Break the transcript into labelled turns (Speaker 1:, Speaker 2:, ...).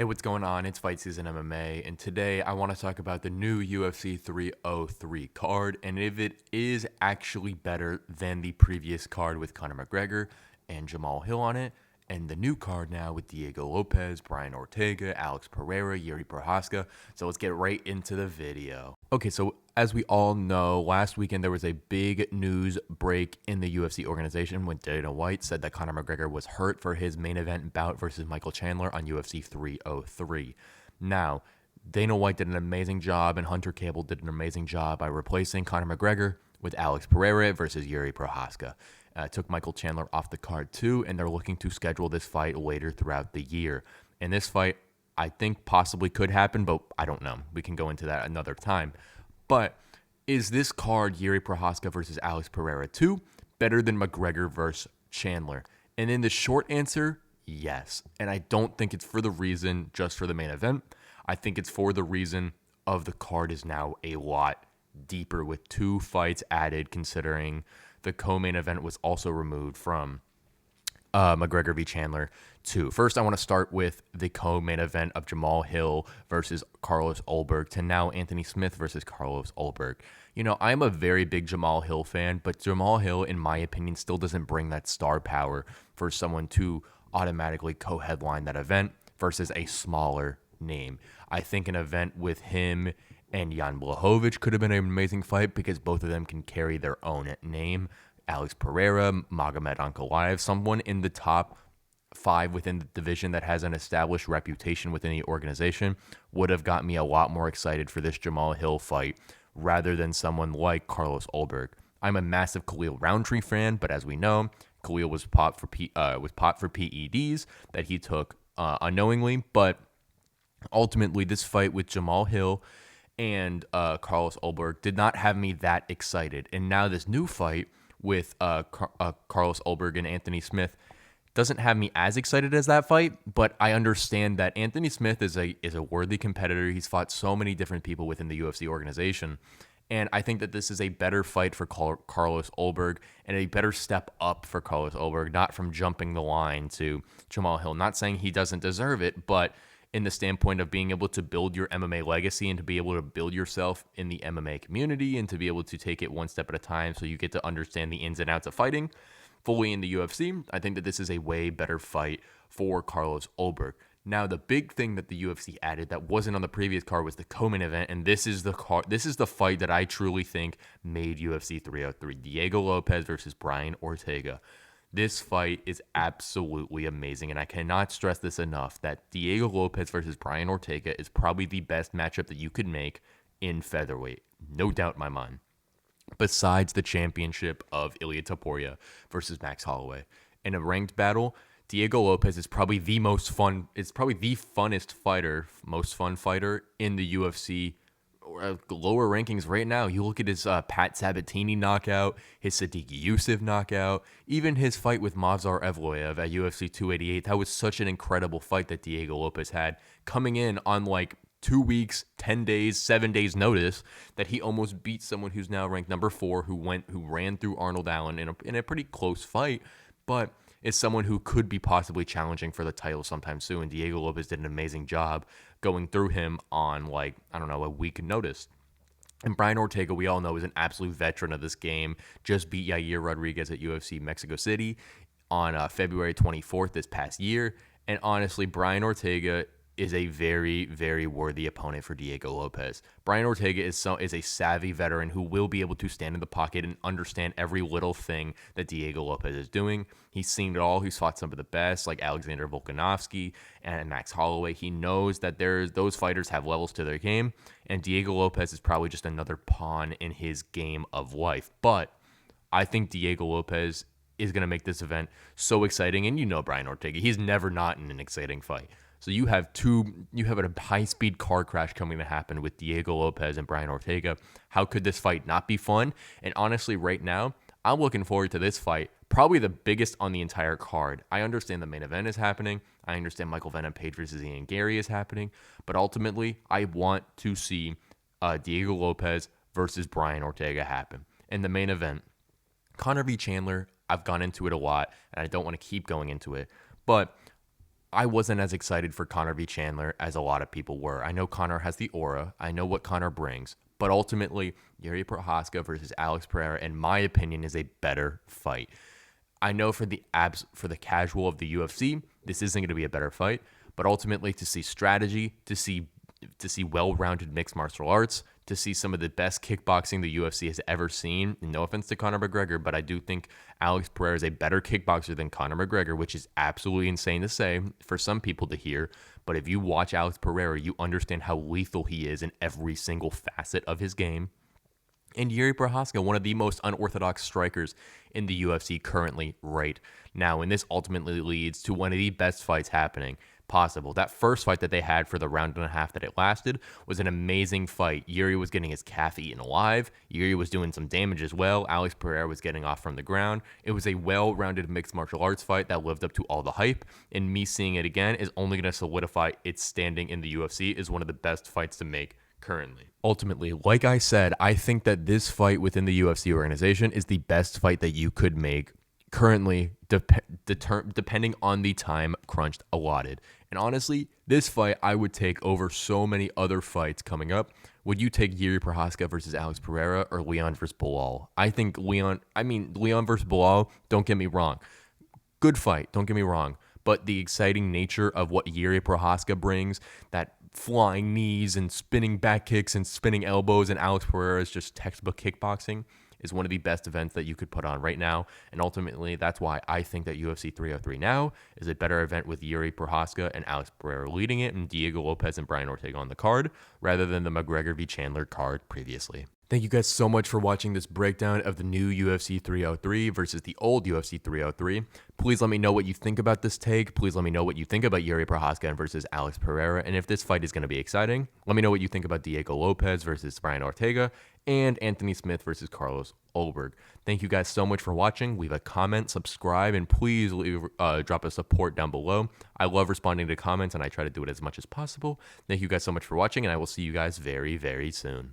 Speaker 1: Hey, what's going on? It's Fight Season MMA, and today I want to talk about the new UFC 303 card and if it is actually better than the previous card with Conor McGregor and Jamal Hill on it, and the new card now with Diego Lopez, Brian Ortega, Alex Pereira, Yuri Prochazka. So let's get right into the video. Okay, so as we all know, last weekend there was a big news break in the UFC organization when Dana White said that Conor McGregor was hurt for his main event bout versus Michael Chandler on UFC 303. Now, Dana White did an amazing job and Hunter Cable did an amazing job by replacing Conor McGregor with Alex Pereira versus Yuri Prochazka. Took Michael Chandler off the card too, and they're looking to schedule this fight later throughout the year. And this fight, I think possibly could happen, but I don't know. We can go into that another time. But is this card, Yuri Prochazka versus Alex Pereira 2, better than McGregor versus Chandler? And in the short answer, yes. And I don't think it's for the reason just for the main event. I think it's for the reason of the card is now a lot deeper with 2 fights added, considering the co-main event was also removed from McGregor v. Chandler 2. First, I want to start with the co-main event of Jamal Hill versus Carlos Ulberg to now Anthony Smith versus Carlos Ulberg. You know, I'm a very big Jamal Hill fan, but Jamal Hill, in my opinion, still doesn't bring that star power for someone to automatically co-headline that event versus a smaller name. I think an event with him and Jan Blachowicz could have been an amazing fight because both of them can carry their own name. Alex Pereira, Magomed Ankalaev, someone in the top 5 within the division that has an established reputation within the organization would have got me a lot more excited for this Jamal Hill fight rather than someone like Carlos Ulberg. I'm a massive Khalil Roundtree fan, but as we know, Khalil was popped for PEDs that he took unknowingly. But ultimately, this fight with Jamal Hill and Carlos Ulberg did not have me that excited. And now this new fight with Carlos Ulberg and Anthony Smith doesn't have me as excited as that fight, but I understand that Anthony Smith is a worthy competitor. He's fought so many different people within the UFC organization, and I think that this is a better fight for Carlos Ulberg and a better step up for Carlos Ulberg, not from jumping the line to Jamal Hill. Not saying he doesn't deserve it, but in the standpoint of being able to build your MMA legacy and to be able to build yourself in the MMA community and to be able to take it one step at a time so you get to understand the ins and outs of fighting fully in the UFC, I think that this is a way better fight for Carlos Ulberg. Now, the big thing that the UFC added that wasn't on the previous card was the co-main event, and this is the fight that I truly think made UFC 303. Diego Lopez versus Brian Ortega. This fight is absolutely amazing, and I cannot stress this enough that Diego Lopez versus Brian Ortega is probably the best matchup that you could make in featherweight. No doubt in my mind. Besides the championship of Ilia Topuria versus Max Holloway. In a ranked battle, Diego Lopez is probably the most funnest fighter, most fun fighter in the UFC lower rankings right now. You look at his Pat Sabatini knockout, his Sadiq Youssef knockout, even his fight with Movsar Evloev at UFC 288. That was such an incredible fight that Diego Lopez had coming in on like 2 weeks, 10 days, 7 days notice that he almost beat someone who's now ranked number 4 who ran through Arnold Allen in a pretty close fight, but is someone who could be possibly challenging for the title sometime soon. Diego Lopez did an amazing job going through him on a week notice. And Brian Ortega, we all know, is an absolute veteran of this game. Just beat Yair Rodriguez at UFC Mexico City on February 24th this past year. And honestly, Brian Ortega is a very, very worthy opponent for Diego Lopez. Brian Ortega is a savvy veteran who will be able to stand in the pocket and understand every little thing that Diego Lopez is doing. He's seen it all. He's fought some of the best, like Alexander Volkanovski and Max Holloway. He knows that those fighters have levels to their game, and Diego Lopez is probably just another pawn in his game of life. But I think Diego Lopez is going to make this event so exciting, and you know Brian Ortega, he's never not in an exciting fight. So you have a high-speed car crash coming to happen with Diego Lopez and Brian Ortega. How could this fight not be fun? And honestly, right now, I'm looking forward to this fight, probably the biggest on the entire card. I understand the main event is happening. I understand Michael Venom Page versus Ian Gary is happening. But ultimately, I want to see Diego Lopez versus Brian Ortega happen. In the main event, Conor v. Chandler, I've gone into it a lot, and I don't want to keep going into it. But I wasn't as excited for Conor v. Chandler as a lot of people were. I know Conor has the aura. I know what Conor brings. But ultimately, Yuri Prochazka versus Alex Pereira, in my opinion, is a better fight. I know for the casual of the UFC, this isn't going to be a better fight. But ultimately, to see strategy, to see well-rounded mixed martial arts, to see some of the best kickboxing the UFC has ever seen. And no offense to Conor McGregor, but I do think Alex Pereira is a better kickboxer than Conor McGregor, which is absolutely insane to say for some people to hear. But if you watch Alex Pereira, you understand how lethal he is in every single facet of his game. And Yuri Prochazka, one of the most unorthodox strikers in the UFC currently right now. And this ultimately leads to one of the best fights happening possible. That first fight that they had for the round and a half that it lasted was an amazing fight. Yuri was getting his calf eaten alive. Yuri was doing some damage as well. Alex Pereira was getting off from the ground. It was a well-rounded mixed martial arts fight that lived up to all the hype. And me seeing it again is only going to solidify its standing in the UFC as one of the best fights to make currently. Ultimately, like I said, I think that this fight within the UFC organization is the best fight that you could make currently, depending on the time crunched allotted. And honestly, this fight I would take over so many other fights coming up. Would you take Yuri Prochazka versus Alex Pereira or Leon versus Bilal? I think Leon versus Bilal, don't get me wrong. Good fight, don't get me wrong. But the exciting nature of what Yuri Prochazka brings, that flying knees and spinning back kicks and spinning elbows, and Alex Pereira is just textbook kickboxing, is one of the best events that you could put on right now. And ultimately, that's why I think that UFC 303 now is a better event with Yuri Prochazka and Alex Pereira leading it and Diego Lopez and Brian Ortega on the card, rather than the McGregor v. Chandler card previously. Thank you guys so much for watching this breakdown of the new UFC 303 versus the old UFC 303. Please let me know what you think about this take. Please let me know what you think about Yuri Prochazka versus Alex Pereira. And if this fight is going to be exciting, let me know what you think about Diego Lopez versus Brian Ortega and Anthony Smith versus Carlos Ulberg. Thank you guys so much for watching. Leave a comment, subscribe, and please drop a support down below. I love responding to comments, and I try to do it as much as possible. Thank you guys so much for watching, and I will see you guys very, very soon.